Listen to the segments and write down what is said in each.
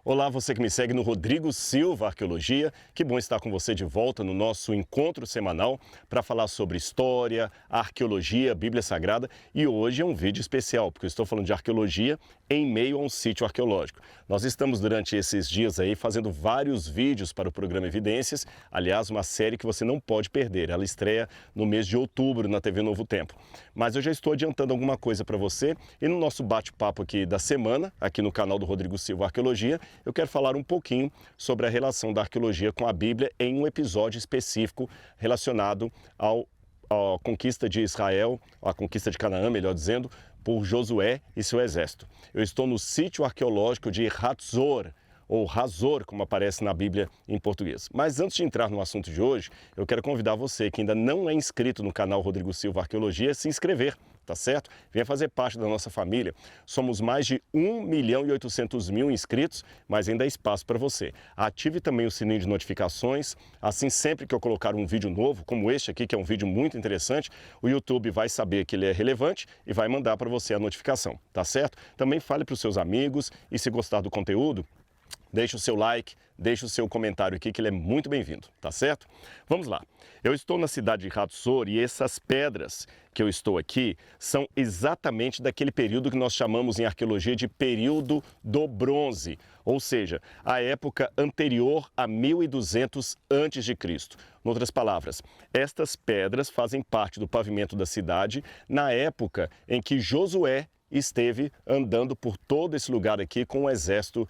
Olá, você que me segue no Rodrigo Silva Arqueologia. Que bom estar com você de volta no nosso encontro semanal para falar sobre história, arqueologia, Bíblia Sagrada. E hoje é um vídeo especial, porque eu estou falando de arqueologia em meio a um sítio arqueológico. Nós estamos durante esses dias aí fazendo vários vídeos para o programa Evidências. Aliás, uma série que você não pode perder. Ela estreia no mês de outubro na TV Novo Tempo. Mas eu já estou adiantando alguma coisa para você e no nosso bate-papo aqui da semana, aqui no canal do Rodrigo Silva Arqueologia, eu quero falar um pouquinho sobre a relação da arqueologia com a Bíblia em um episódio específico relacionado à conquista de Israel, à conquista de Canaã, melhor dizendo, por Josué e seu exército. Eu estou no sítio arqueológico de Hatzor, ou Hazor, como aparece na Bíblia em português. Mas antes de entrar no assunto de hoje, eu quero convidar você que ainda não é inscrito no canal Rodrigo Silva Arqueologia a se inscrever, tá certo? Venha fazer parte da nossa família. Somos mais de 1.800.000 inscritos, mas ainda há espaço para você. Ative também o sininho de notificações, assim sempre que eu colocar um vídeo novo, como este aqui, que é um vídeo muito interessante, o YouTube vai saber que ele é relevante e vai mandar para você a notificação, tá certo? Também fale para os seus amigos e se gostar do conteúdo, deixe o seu like, deixe o seu comentário aqui que ele é muito bem-vindo, tá certo? Vamos lá. Eu estou na cidade de Hatzor e essas pedras que eu estou aqui são exatamente daquele período que nós chamamos em arqueologia de período do bronze, ou seja, a época anterior a 1200 a.C. Em outras palavras, estas pedras fazem parte do pavimento da cidade na época em que Josué esteve andando por todo esse lugar aqui com o exército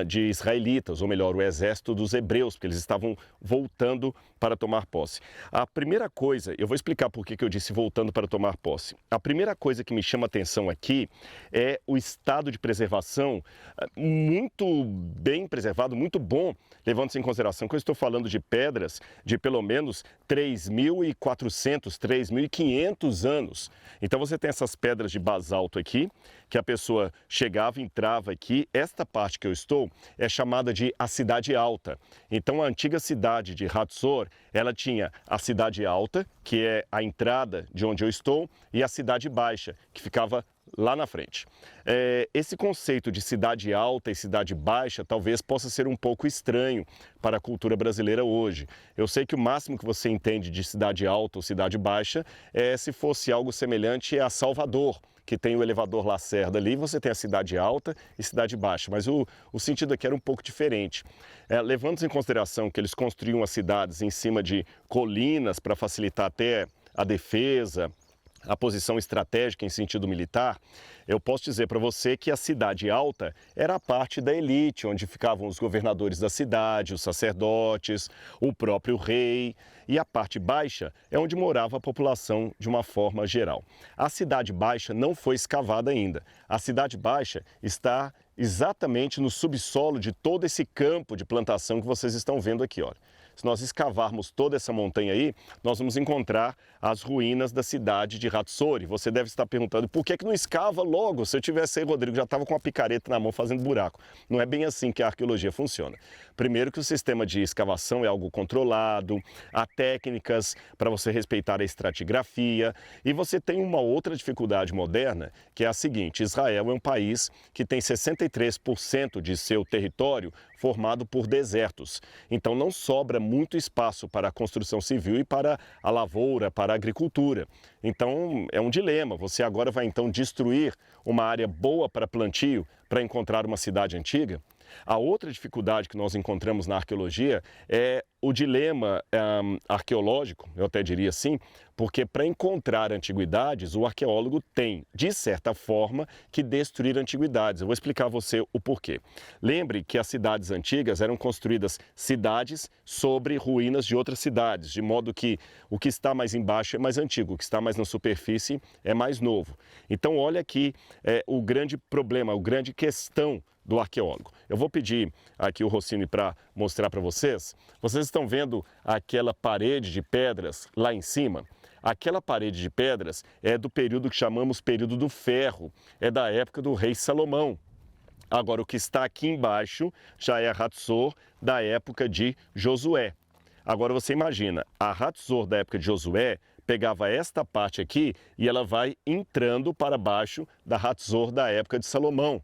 de israelitas, ou melhor, o exército dos hebreus, porque eles estavam voltando para tomar posse. A primeira coisa, eu vou explicar por que eu disse voltando para tomar posse. A primeira coisa que me chama a atenção aqui é o estado de preservação muito bem preservado, muito bom, levando-se em consideração que eu estou falando de pedras de pelo menos 3.400, 3.500 anos. Então você tem essas pedras de basalto aqui, que a pessoa chegava, entrava aqui. Esta parte que eu estou é chamada de a Cidade Alta. Então a antiga cidade de Hatzor, ela tinha a Cidade Alta, que é a entrada de onde eu estou, e a Cidade Baixa, que ficava lá na frente. Esse conceito de cidade alta e cidade baixa talvez possa ser um pouco estranho para a cultura brasileira hoje. Eu sei que o máximo que você entende de cidade alta ou cidade baixa é se fosse algo semelhante a Salvador, que tem o elevador Lacerda ali, você tem a cidade alta e cidade baixa, mas o sentido aqui era um pouco diferente. Levando em consideração que eles construíam as cidades em cima de colinas para facilitar até a defesa, a posição estratégica em sentido militar, eu posso dizer para você que a cidade alta era a parte da elite, onde ficavam os governadores da cidade, os sacerdotes, o próprio rei, e a parte baixa é onde morava a população de uma forma geral. A cidade baixa não foi escavada ainda. A cidade baixa está exatamente no subsolo de todo esse campo de plantação que vocês estão vendo aqui, olha. Se nós escavarmos toda essa montanha aí, nós vamos encontrar as ruínas da cidade de Hatzor. E você deve estar perguntando, por que não escava logo? Se eu tivesse aí, Rodrigo, já estava com a picareta na mão fazendo buraco. Não é bem assim que a arqueologia funciona. Primeiro que o sistema de escavação é algo controlado, há técnicas para você respeitar a estratigrafia, e você tem uma outra dificuldade moderna, que é a seguinte: Israel é um país que tem 63% de seu território formado por desertos. Então não sobra muito espaço para a construção civil e para a lavoura, para a agricultura. Então é um dilema. Você agora vai então destruir uma área boa para plantio para encontrar uma cidade antiga? A outra dificuldade que nós encontramos na arqueologia é o dilema arqueológico, eu até diria assim, porque para encontrar antiguidades, o arqueólogo tem, de certa forma, que destruir antiguidades. Eu vou explicar a você o porquê. Lembre que as cidades antigas eram construídas cidades sobre ruínas de outras cidades, de modo que o que está mais embaixo é mais antigo, o que está mais na superfície é mais novo. Então olha aqui o grande problema, a grande questão do arqueólogo. Eu vou pedir aqui o Rossini para mostrar para vocês. Vocês estão vendo aquela parede de pedras lá em cima? Aquela parede de pedras é do período que chamamos período do ferro, é da época do rei Salomão. Agora, o que está aqui embaixo já é a Hatzor da época de Josué. Agora você imagina, a Hatzor da época de Josué pegava esta parte aqui e ela vai entrando para baixo da Hatzor da época de Salomão.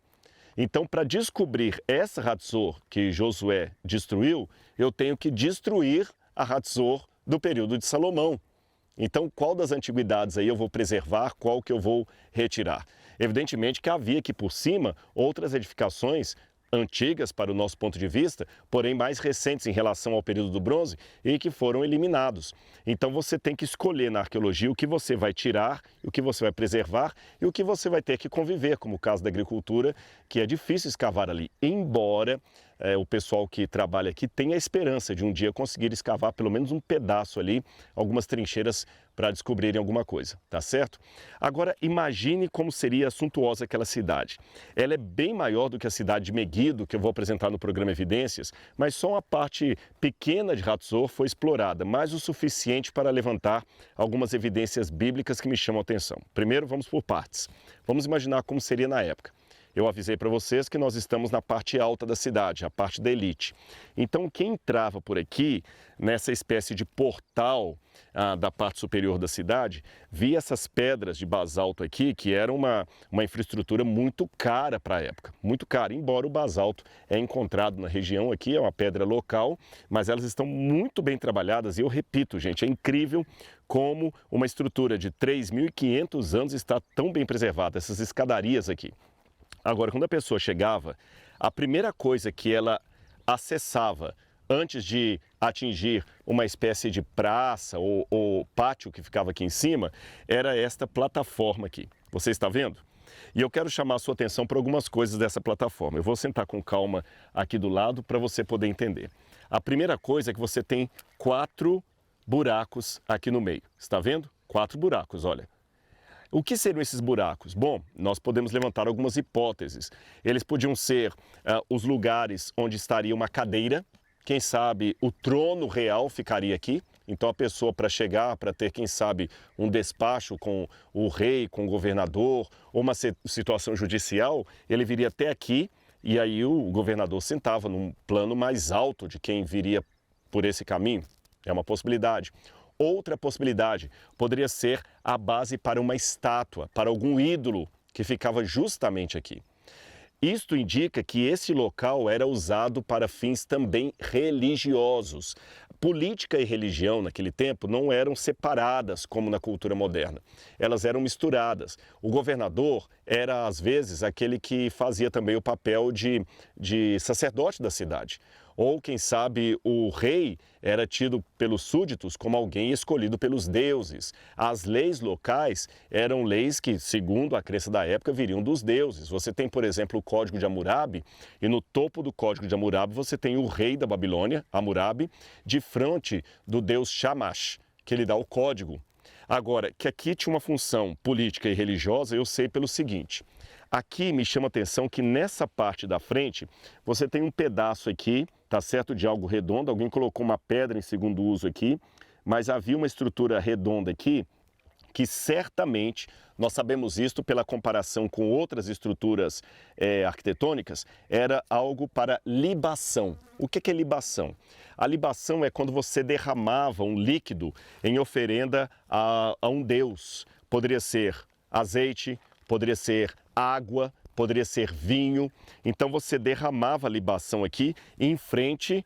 Então, para descobrir essa Hatzor que Josué destruiu, eu tenho que destruir a Hatzor do período de Salomão. Então, qual das antiguidades aí eu vou preservar, qual que eu vou retirar? Evidentemente que havia aqui por cima outras edificações antigas para o nosso ponto de vista, porém mais recentes em relação ao período do bronze e que foram eliminados. Então você tem que escolher na arqueologia o que você vai tirar, o que você vai preservar e o que você vai ter que conviver, como o caso da agricultura, que é difícil escavar ali, embora o pessoal que trabalha aqui tenha a esperança de um dia conseguir escavar pelo menos um pedaço ali, algumas trincheiras para descobrirem alguma coisa, tá certo? Agora imagine como seria suntuosa aquela cidade. Ela é bem maior do que a cidade de Meguido, que eu vou apresentar no programa Evidências, mas só uma parte pequena de Hatzor foi explorada, mas o suficiente para levantar algumas evidências bíblicas que me chamam a atenção. Primeiro, vamos por partes. Vamos imaginar como seria na época. Eu avisei para vocês que nós estamos na parte alta da cidade, a parte da elite. Então, quem entrava por aqui, nessa espécie de portal da parte superior da cidade, via essas pedras de basalto aqui, que era uma infraestrutura muito cara para a época. Muito cara, embora o basalto é encontrado na região aqui, é uma pedra local, mas elas estão muito bem trabalhadas e eu repito, gente, é incrível como uma estrutura de 3.500 anos está tão bem preservada, essas escadarias aqui. Agora, quando a pessoa chegava, a primeira coisa que ela acessava antes de atingir uma espécie de praça ou pátio que ficava aqui em cima, era esta plataforma aqui. Você está vendo? E eu quero chamar a sua atenção para algumas coisas dessa plataforma. Eu vou sentar com calma aqui do lado para você poder entender. A primeira coisa é que você tem 4 buracos aqui no meio. Está vendo? 4 buracos, olha. O que seriam esses buracos? Bom, nós podemos levantar algumas hipóteses. Eles podiam ser os lugares onde estaria uma cadeira, quem sabe o trono real ficaria aqui. Então a pessoa para chegar, para ter, quem sabe, um despacho com o rei, com o governador, ou uma situação judicial, ele viria até aqui e aí o governador sentava num plano mais alto de quem viria por esse caminho. É uma possibilidade. Outra possibilidade poderia ser a base para uma estátua, para algum ídolo que ficava justamente aqui. Isto indica que esse local era usado para fins também religiosos. Política e religião naquele tempo não eram separadas como na cultura moderna. Elas eram misturadas. O governador era, às vezes, aquele que fazia também o papel de sacerdote da cidade. Ou, quem sabe, o rei era tido pelos súditos como alguém escolhido pelos deuses. As leis locais eram leis que, segundo a crença da época, viriam dos deuses. Você tem, por exemplo, o Código de Hammurabi, e no topo do Código de Hammurabi você tem o rei da Babilônia, Hammurabi, de frente do deus Shamash, que ele dá o código. Agora, que aqui tinha uma função política e religiosa, eu sei pelo seguinte. Aqui me chama a atenção que nessa parte da frente você tem um pedaço aqui, tá certo, de algo redondo. Alguém colocou uma pedra em segundo uso aqui, mas havia uma estrutura redonda aqui que certamente, nós sabemos isto pela comparação com outras estruturas arquitetônicas, era algo para libação. O que é libação? A libação é quando você derramava um líquido em oferenda a um deus. Poderia ser azeite, poderia ser água, poderia ser vinho. Então você derramava a libação aqui em frente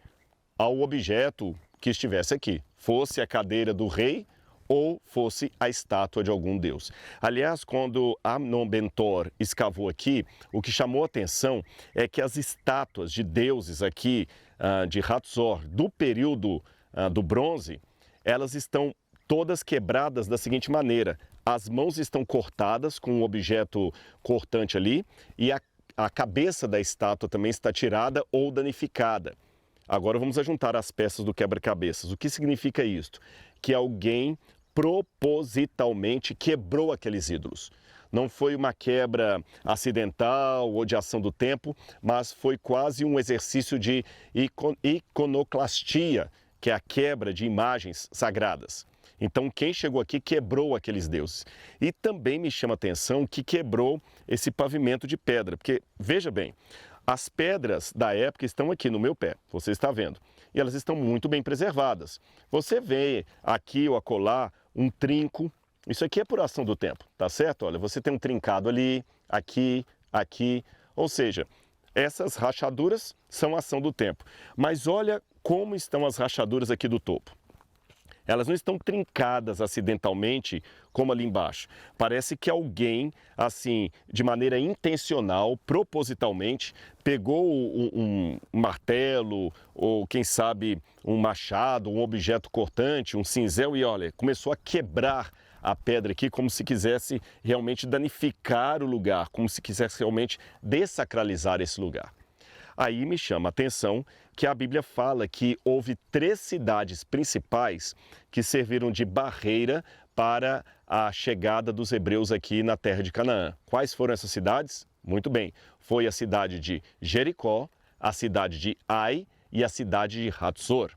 ao objeto que estivesse aqui, fosse a cadeira do rei ou fosse a estátua de algum deus. Aliás, quando Amnon-Bentor escavou aqui, o que chamou a atenção é que as estátuas de deuses aqui de Hatzor do período do bronze, elas estão todas quebradas da seguinte maneira: as mãos estão cortadas com um objeto cortante ali e a cabeça da estátua também está tirada ou danificada. Agora vamos juntar as peças do quebra-cabeças. O que significa isto? Que alguém propositalmente quebrou aqueles ídolos. Não foi uma quebra acidental ou de ação do tempo, mas foi quase um exercício de iconoclastia, que é a quebra de imagens sagradas. Então, quem chegou aqui quebrou aqueles deuses. E também me chama a atenção que quebrou esse pavimento de pedra, porque, veja bem, as pedras da época estão aqui no meu pé, você está vendo, e elas estão muito bem preservadas. Você vê aqui ou acolá um trinco, isso aqui é por ação do tempo, tá certo? Olha, você tem um trincado ali, aqui, aqui, Ou seja, essas rachaduras são a ação do tempo. Mas olha como estão as rachaduras aqui do topo. Elas não estão trincadas acidentalmente como ali embaixo. Parece que alguém, assim, de maneira intencional, propositalmente, pegou um martelo ou, quem sabe, um machado, um objeto cortante, um cinzel e, olha, começou a quebrar a pedra aqui como se quisesse realmente danificar o lugar, como se quisesse realmente dessacralizar esse lugar. Aí me chama a atenção que a Bíblia fala que houve 3 cidades principais que serviram de barreira para a chegada dos hebreus aqui na terra de Canaã. Quais foram essas cidades? Muito bem, foi a cidade de Jericó, a cidade de Ai e a cidade de Hatzor.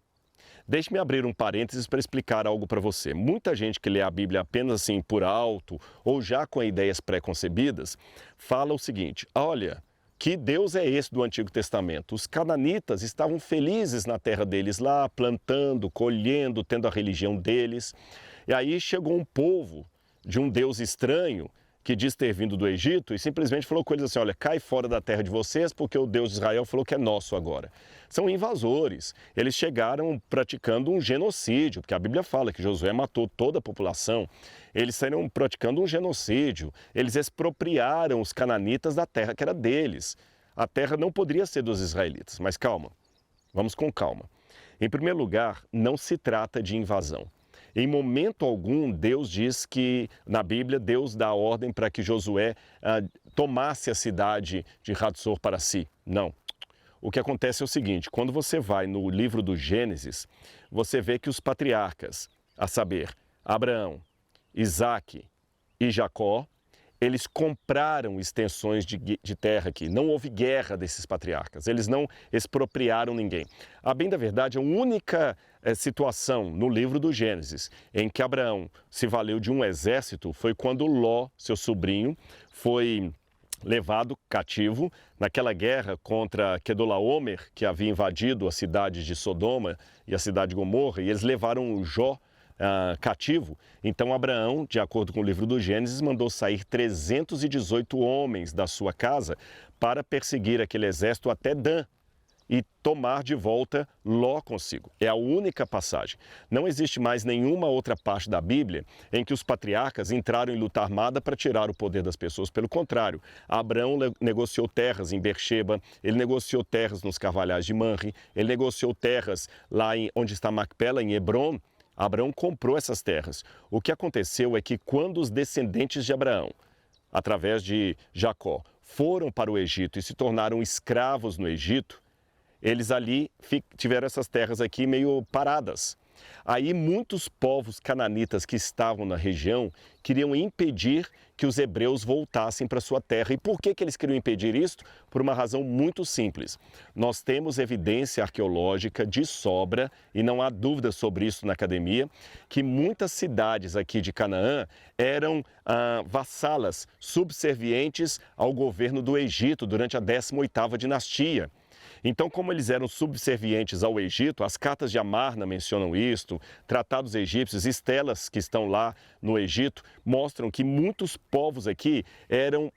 Deixe-me abrir um parênteses para explicar algo para você. Muita gente que lê a Bíblia apenas assim por alto ou já com ideias pré-concebidas, fala o seguinte: olha, que Deus é esse do Antigo Testamento? Os cananitas estavam felizes na terra deles lá, plantando, colhendo, tendo a religião deles. E aí chegou um povo de um Deus estranho que diz ter vindo do Egito e simplesmente falou com eles assim: olha, cai fora da terra de vocês porque o Deus de Israel falou que é nosso agora. São invasores. Eles chegaram praticando um genocídio, porque a Bíblia fala que Josué matou toda a população. Eles saíram praticando um genocídio. Eles expropriaram os cananitas da terra que era deles. A terra não poderia ser dos israelitas, mas calma, vamos com calma. Em primeiro lugar, não se trata de invasão. Em momento algum, Deus diz que, na Bíblia, Deus dá ordem para que Josué tomasse a cidade de Hatzor para si. Não. O que acontece é o seguinte: quando você vai no livro do Gênesis, você vê que os patriarcas, a saber, Abraão, Isaque e Jacó, eles compraram extensões de terra aqui. Não houve guerra desses patriarcas, eles não expropriaram ninguém. A bem da verdade, a única situação no livro do Gênesis em que Abraão se valeu de um exército foi quando Ló, seu sobrinho, foi levado cativo naquela guerra contra Quedorlaomer, que havia invadido a cidade de Sodoma e a cidade de Gomorra, e eles levaram Jó cativo. Então Abraão, de acordo com o livro do Gênesis, mandou sair 318 homens da sua casa para perseguir aquele exército até Dan e tomar de volta Ló consigo. É a única passagem. Não existe mais nenhuma outra parte da Bíblia em que os patriarcas entraram em luta armada para tirar o poder das pessoas. Pelo contrário, Abraão negociou terras em Beersheba, ele negociou terras nos carvalhais de Manre, ele negociou terras lá onde está Macpela, em Hebron. Abraão comprou essas terras. O que aconteceu é que quando os descendentes de Abraão, através de Jacó, foram para o Egito e se tornaram escravos no Egito, eles ali tiveram essas terras aqui meio paradas. Aí muitos povos cananitas que estavam na região queriam impedir que os hebreus voltassem para sua terra. E por que eles queriam impedir isso? Por uma razão muito simples. Nós temos evidência arqueológica de sobra, e não há dúvida sobre isso na academia, que muitas cidades aqui de Canaã eram vassalas, subservientes ao governo do Egito durante a 18ª dinastia. Então, como eles eram subservientes ao Egito, as cartas de Amarna mencionam isto, tratados egípcios, estelas que estão lá no Egito, mostram que muitos povos aqui eram,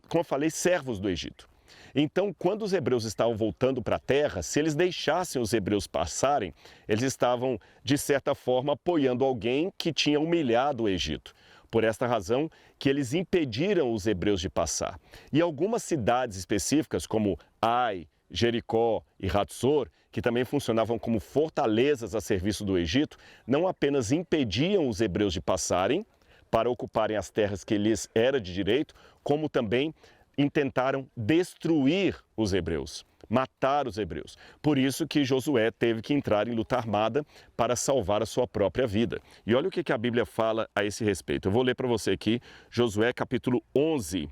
como eu falei, servos do Egito. Então, quando os hebreus estavam voltando para a terra, se eles deixassem os hebreus passarem, eles estavam, de certa forma, apoiando alguém que tinha humilhado o Egito. Por esta razão que eles impediram os hebreus de passar. E algumas cidades específicas, como Ai, Jericó e Hatzor, que também funcionavam como fortalezas a serviço do Egito, não apenas impediam os hebreus de passarem para ocuparem as terras que lhes era de direito, como também intentaram destruir os hebreus, matar os hebreus. Por isso que Josué teve que entrar em luta armada para salvar a sua própria vida. E olha o que a Bíblia fala a esse respeito. Eu vou ler para você aqui, Josué capítulo 11,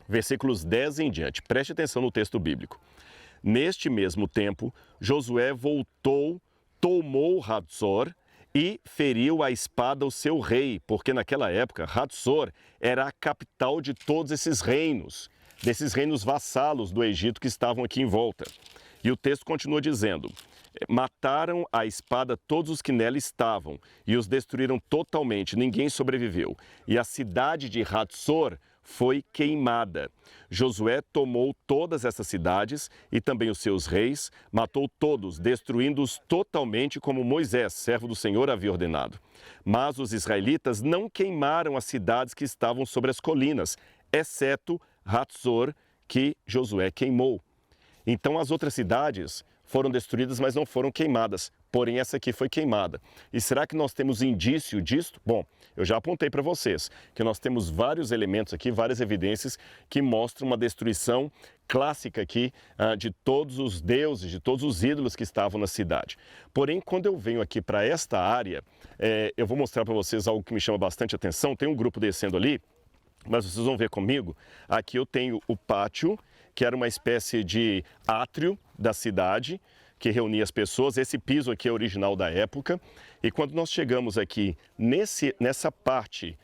versículos 10 em diante. Preste atenção no texto bíblico. Neste mesmo tempo, Josué voltou, tomou Hatzor e feriu a espada o seu rei, porque naquela época Hatzor era a capital de todos esses reinos, desses reinos vassalos do Egito que estavam aqui em volta. E o texto continua dizendo: mataram a espada todos os que nela estavam e os destruíram totalmente, ninguém sobreviveu. E a cidade de Hatzor foi queimada. Josué tomou todas essas cidades e também os seus reis, matou todos, destruindo-os totalmente como Moisés, servo do Senhor, havia ordenado. Mas os israelitas não queimaram as cidades que estavam sobre as colinas, exceto Hatzor, que Josué queimou. Então as outras cidades foram destruídas, mas não foram queimadas. Porém, essa aqui foi queimada. E será que nós temos indício disto? Bom, eu já apontei para vocês que nós temos vários elementos aqui, várias evidências que mostram uma destruição clássica aqui de todos os deuses, de todos os ídolos que estavam na cidade. Porém, quando eu venho aqui para esta área, eu vou mostrar para vocês algo que me chama bastante atenção. Tem um grupo descendo ali, mas vocês vão ver comigo. Aqui eu tenho o pátio, que era uma espécie de átrio da cidade, que reunia as pessoas. Esse piso aqui é original da época. E quando nós chegamos aqui nessa parte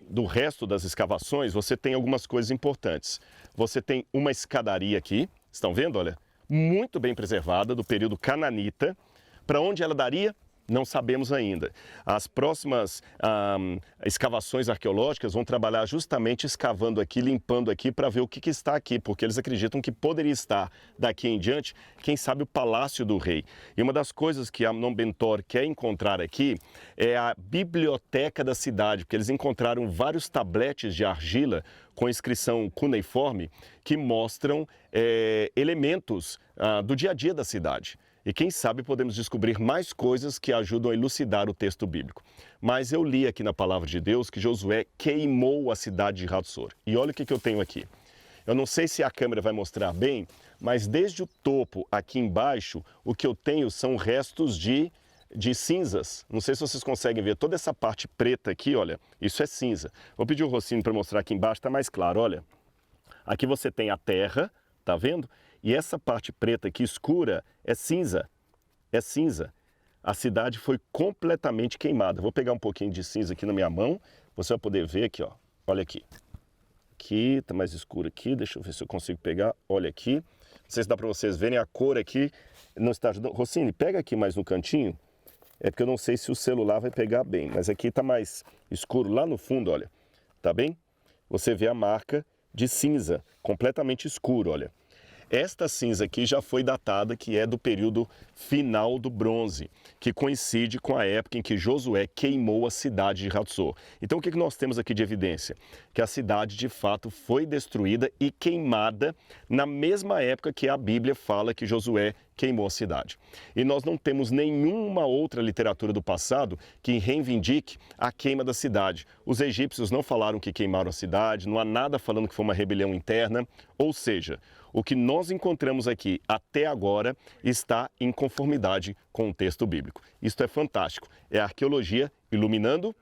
do resto das escavações, você tem algumas coisas importantes. Você tem uma escadaria aqui, estão vendo? Olha, muito bem preservada, do período cananita. Para onde ela daria? Não sabemos ainda. As próximas escavações arqueológicas vão trabalhar justamente escavando aqui, limpando aqui para ver o que está aqui, porque eles acreditam que poderia estar daqui em diante, quem sabe, o Palácio do Rei. E uma das coisas que Amnon Bentor quer encontrar aqui é a biblioteca da cidade, porque eles encontraram vários tabletes de argila com inscrição cuneiforme que mostram elementos do dia a dia da cidade. E quem sabe podemos descobrir mais coisas que ajudam a elucidar o texto bíblico. Mas eu li aqui na palavra de Deus que Josué queimou a cidade de Hatzor. E olha o que eu tenho aqui. Eu não sei se a câmera vai mostrar bem, mas desde o topo aqui embaixo, o que eu tenho são restos de cinzas. Não sei se vocês conseguem ver toda essa parte preta aqui, olha, isso é cinza. Vou pedir o Rossini para mostrar aqui embaixo, está mais claro, olha. Aqui você tem a terra, tá vendo? E essa parte preta aqui, escura, é cinza. É cinza. A cidade foi completamente queimada. Vou pegar um pouquinho de cinza aqui na minha mão. Você vai poder ver aqui, ó. Olha aqui. Aqui, tá mais escuro aqui. Deixa eu ver se eu consigo pegar. Olha aqui. Não sei se dá para vocês verem a cor aqui. Não está ajudando. Rossini, pega aqui mais no cantinho. É porque eu não sei se o celular vai pegar bem. Mas aqui tá mais escuro lá no fundo, olha. Tá bem? Você vê a marca de cinza. Completamente escuro, olha. Esta cinza aqui já foi datada, que é do período final do bronze, que coincide com a época em que Josué queimou a cidade de Hatzor. Então o que nós temos aqui de evidência? Que a cidade de fato foi destruída e queimada na mesma época que a Bíblia fala que Josué queimou a cidade. E nós não temos nenhuma outra literatura do passado que reivindique a queima da cidade. Os egípcios não falaram que queimaram a cidade, não há nada falando que foi uma rebelião interna, ou seja, o que nós encontramos aqui até agora está em conformidade com o texto bíblico. Isto é fantástico. É a arqueologia iluminando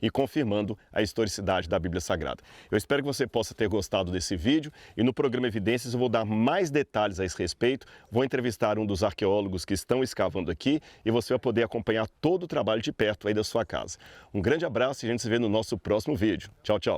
e confirmando a historicidade da Bíblia Sagrada. Eu espero que você possa ter gostado desse vídeo e no programa Evidências eu vou dar mais detalhes a esse respeito. Vou entrevistar um dos arqueólogos que estão escavando aqui e você vai poder acompanhar todo o trabalho de perto aí da sua casa. Um grande abraço e a gente se vê no nosso próximo vídeo. Tchau, tchau.